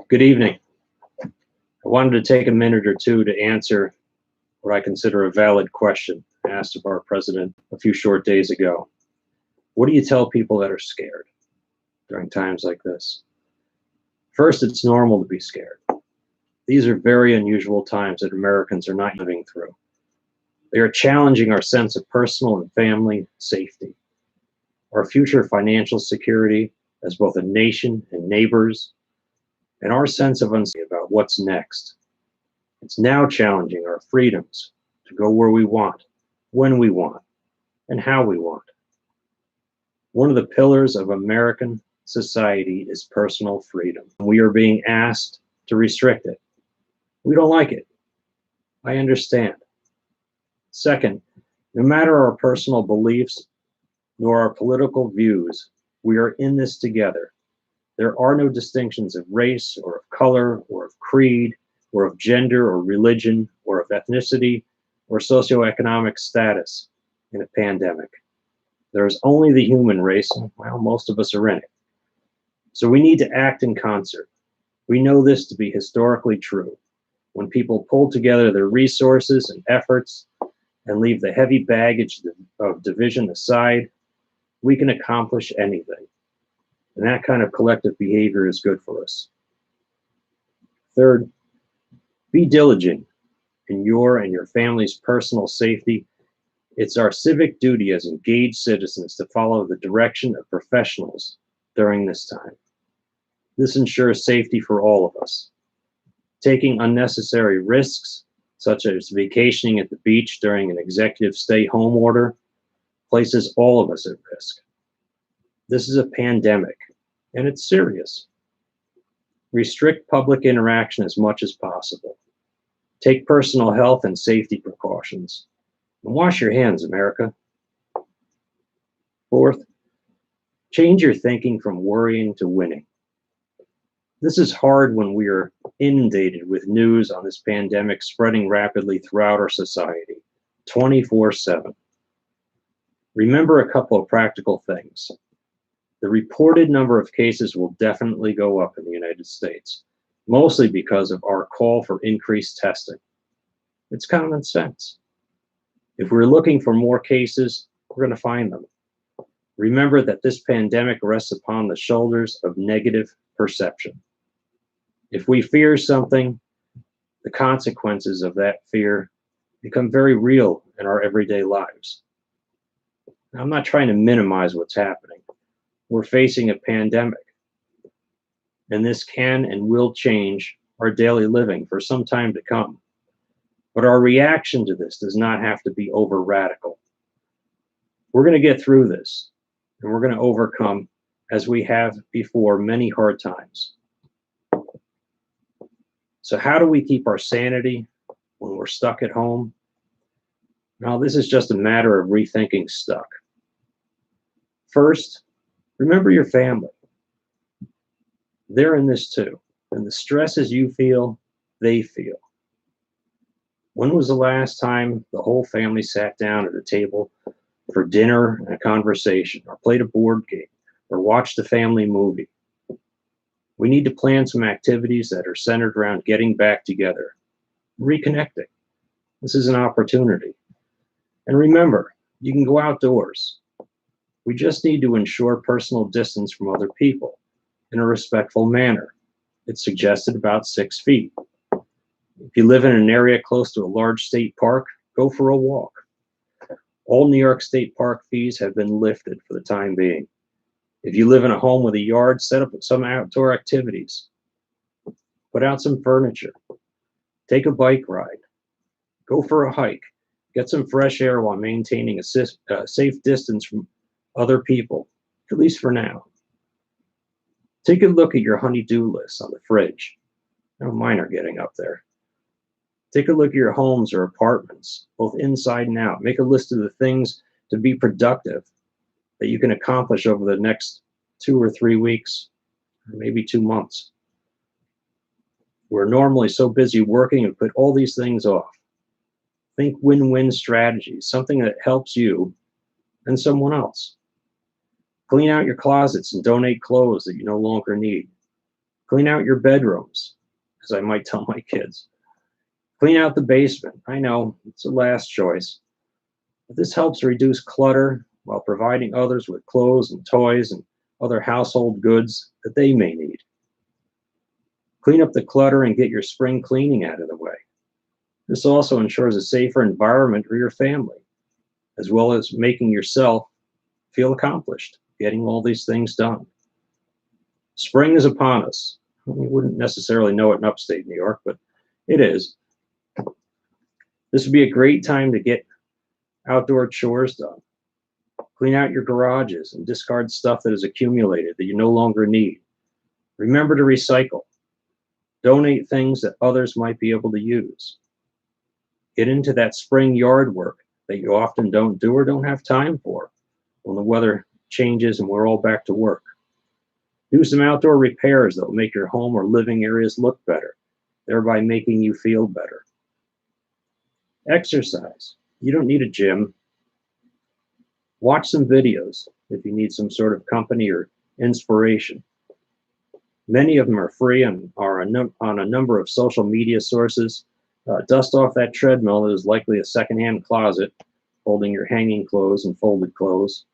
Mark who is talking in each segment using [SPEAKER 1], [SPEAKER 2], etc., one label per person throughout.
[SPEAKER 1] Good evening. I wanted to take a minute or two to answer what I consider a valid question asked of our president a few short days ago. What do you tell people that are scared during times like this? First, it's normal to be scared. These are very unusual times that Americans are not living through. They are challenging our sense of personal and family safety, our future financial security as both a nation and neighbors, and our sense of uncertainty about what's next. It's now challenging our freedoms to go where we want, when we want, and how we want. One of the pillars of American society is personal freedom. We are being asked to restrict it. We don't like it. I understand. Second, no matter our personal beliefs nor our political views, we are in this together. There are no distinctions of race or of color or of creed or of gender or religion or of ethnicity or socioeconomic status in a pandemic. There is only the human race, and well, most of us are in it. So we need to act in concert. We know this to be historically true. When people pull together their resources and efforts and leave the heavy baggage of division aside, we can accomplish anything. And that kind of collective behavior is good for us. Third, be diligent in your and your family's personal safety. It's our civic duty as engaged citizens to follow the direction of professionals during this time. This ensures safety for all of us. Taking unnecessary risks, such as vacationing at the beach during an executive stay-home order, places all of us at risk. This is a pandemic, and it's serious. Restrict public interaction as much as possible. Take personal health and safety precautions. And wash your hands, America. Fourth, change your thinking from worrying to winning. This is hard when we are inundated with news on this pandemic spreading rapidly throughout our society, 24/7. Remember a couple of practical things. The reported number of cases will definitely go up in the United States, mostly because of our call for increased testing. It's common sense. If we're looking for more cases, we're going to find them. Remember that this pandemic rests upon the shoulders of negative perception. If we fear something, the consequences of that fear become very real in our everyday lives. Now, I'm not trying to minimize what's happening. We're facing a pandemic, and this can and will change our daily living for some time to come. But our reaction to this does not have to be over radical. We're going to get through this, and we're going to overcome, as we have before, many hard times. So how do we keep our sanity when we're stuck at home? Now, this is just a matter of rethinking stuck. First, remember your family. They're in this too, and the stresses you feel, they feel. When was the last time the whole family sat down at a table for dinner and a conversation, or played a board game, or watched a family movie? We need to plan some activities that are centered around getting back together, reconnecting. This is an opportunity. And remember, you can go outdoors. We just need to ensure personal distance from other people in a respectful manner. It's suggested about 6 feet. If you live in an area close to a large state park, go for a walk. All New York State Park fees have been lifted for the time being. If you live in a home with a yard, set up some outdoor activities. Put out some furniture. Take a bike ride. Go for a hike. Get some fresh air while maintaining a safe distance from other people, at least for now. Take a look at your honey-do list on the fridge. Now, mine are getting up there. Take a look at your homes or apartments, both inside and out. Make a list of the things to be productive that you can accomplish over the next 2 or 3 weeks, or maybe 2 months. We're normally so busy working and put all these things off. Think win-win strategies, something that helps you and someone else. Clean out your closets and donate clothes that you no longer need. Clean out your bedrooms, as I might tell my kids. Clean out the basement. I know it's a last choice, but this helps reduce clutter while providing others with clothes and toys and other household goods that they may need. Clean up the clutter and get your spring cleaning out of the way. This also ensures a safer environment for your family, as well as making yourself feel accomplished, getting all these things done. Spring is upon us. You wouldn't necessarily know it in upstate New York, but it is. This would be a great time to get outdoor chores done. Clean out your garages and discard stuff that has accumulated that you no longer need. Remember to recycle. Donate things that others might be able to use. Get into that spring yard work that you often don't do or don't have time for when the weather changes and we're all back to work. Do some outdoor repairs that will make your home or living areas look better, thereby making you feel better. Exercise. You don't need a gym. Watch some videos if you need some sort of company or inspiration. Many of them are free and are on a number of social media sources. Dust off that treadmill that is likely a secondhand closet holding your hanging clothes and folded clothes.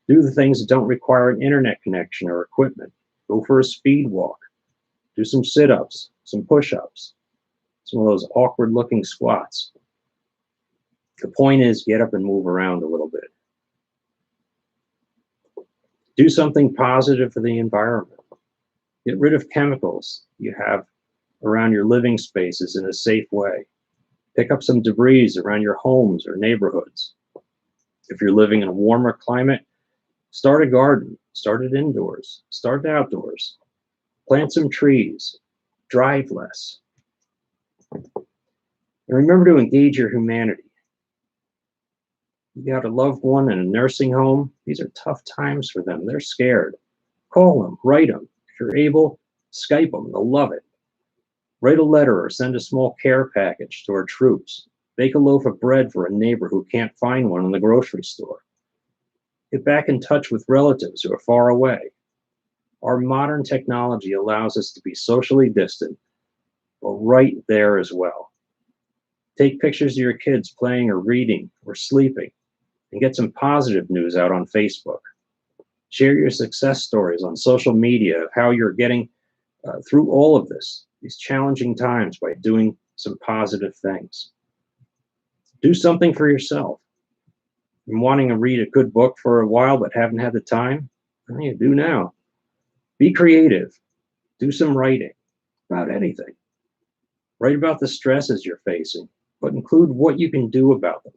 [SPEAKER 1] Do the things that don't require an internet connection or equipment. Go for a speed walk. Do some sit-ups, some push-ups, some of those awkward-looking squats. The point is, get up and move around a little bit. Do something positive for the environment. Get rid of chemicals you have around your living spaces in a safe way. Pick up some debris around your homes or neighborhoods. If you're living in a warmer climate, start a garden. Start it indoors. Start it outdoors. Plant some trees. Drive less. And remember to engage your humanity. You got a loved one in a nursing home. These are tough times for them. They're scared. Call them, write them. If you're able, Skype them. They'll love it. Write a letter or send a small care package to our troops. Bake a loaf of bread for a neighbor who can't find one in the grocery store. Get back in touch with relatives who are far away. Our modern technology allows us to be socially distant, but right there as well. Take pictures of your kids playing or reading or sleeping, and get some positive news out on Facebook. Share your success stories on social media of how you're getting through all of this, these challenging times, by doing some positive things. Do something for yourself. Been wanting to read a good book for a while but haven't had the time? Well, you do now. Be creative. Do some writing about anything. Write about the stresses you're facing, but include what you can do about them,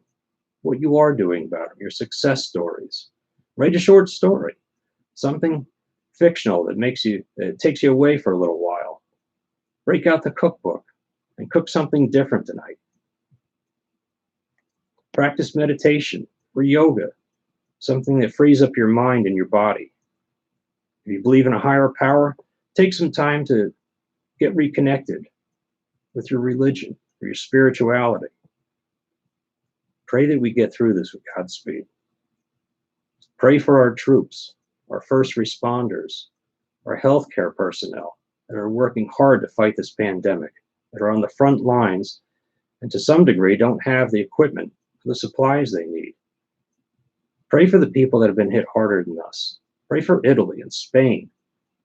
[SPEAKER 1] what you are doing about them, your success stories. Write a short story, something fictional that takes you away for a little while. Break out the cookbook and cook something different tonight. Practice meditation or yoga, something that frees up your mind and your body. If you believe in a higher power, take some time to get reconnected with your religion or your spirituality. Pray that we get through this with Godspeed. Pray for our troops, our first responders, our healthcare personnel that are working hard to fight this pandemic, that are on the front lines and to some degree don't have the equipment or the supplies they need. Pray for the people that have been hit harder than us. Pray for Italy and Spain,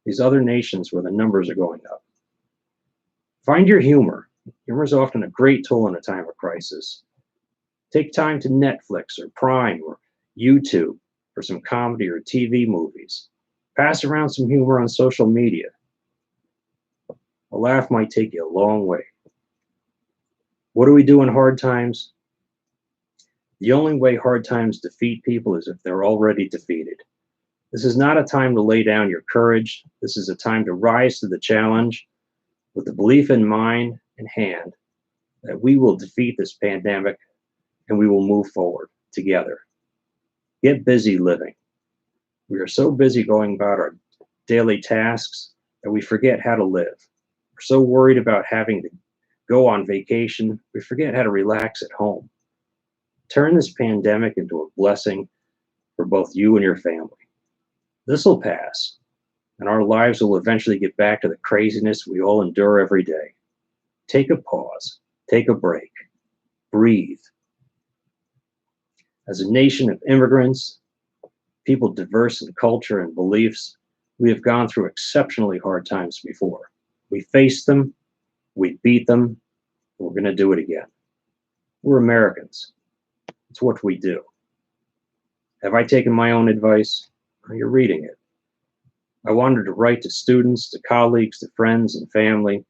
[SPEAKER 1] these other nations where the numbers are going up. Find your humor. Humor is often a great tool in a time of crisis. Take time to Netflix or Prime or YouTube for some comedy or TV movies. Pass around some humor on social media. A laugh might take you a long way. What do we do in hard times? The only way hard times defeat people is if they're already defeated. This is not a time to lay down your courage. This is a time to rise to the challenge with the belief in mind and hand that we will defeat this pandemic and we will move forward together. Get busy living. We are so busy going about our daily tasks that we forget how to live. We're so worried about having to go on vacation, we forget how to relax at home. Turn this pandemic into a blessing for both you and your family. This will pass. and our lives will eventually get back to the craziness we all endure every day. Take a pause, take a break, breathe. As a nation of immigrants, people diverse in culture and beliefs, we have gone through exceptionally hard times before. We faced them, we beat them, and we're going to do it again. We're Americans. It's what we do. Have I taken my own advice? You're reading it. I wanted to write to students, to colleagues, to friends and family,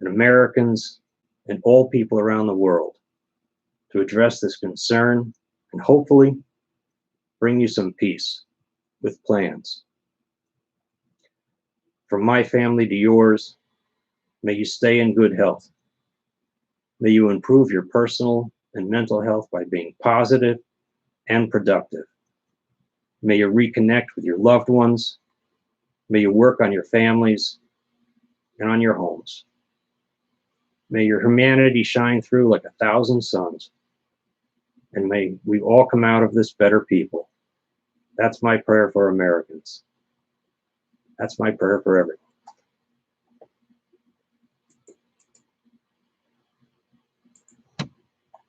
[SPEAKER 1] and Americans, and all people around the world to address this concern and hopefully bring you some peace with plans. From my family to yours, may you stay in good health. May you improve your personal and mental health by being positive and productive. May you reconnect with your loved ones. May you work on your families and on your homes. May your humanity shine through like 1,000 suns. And may we all come out of this better people. That's my prayer for Americans. That's my prayer for everyone.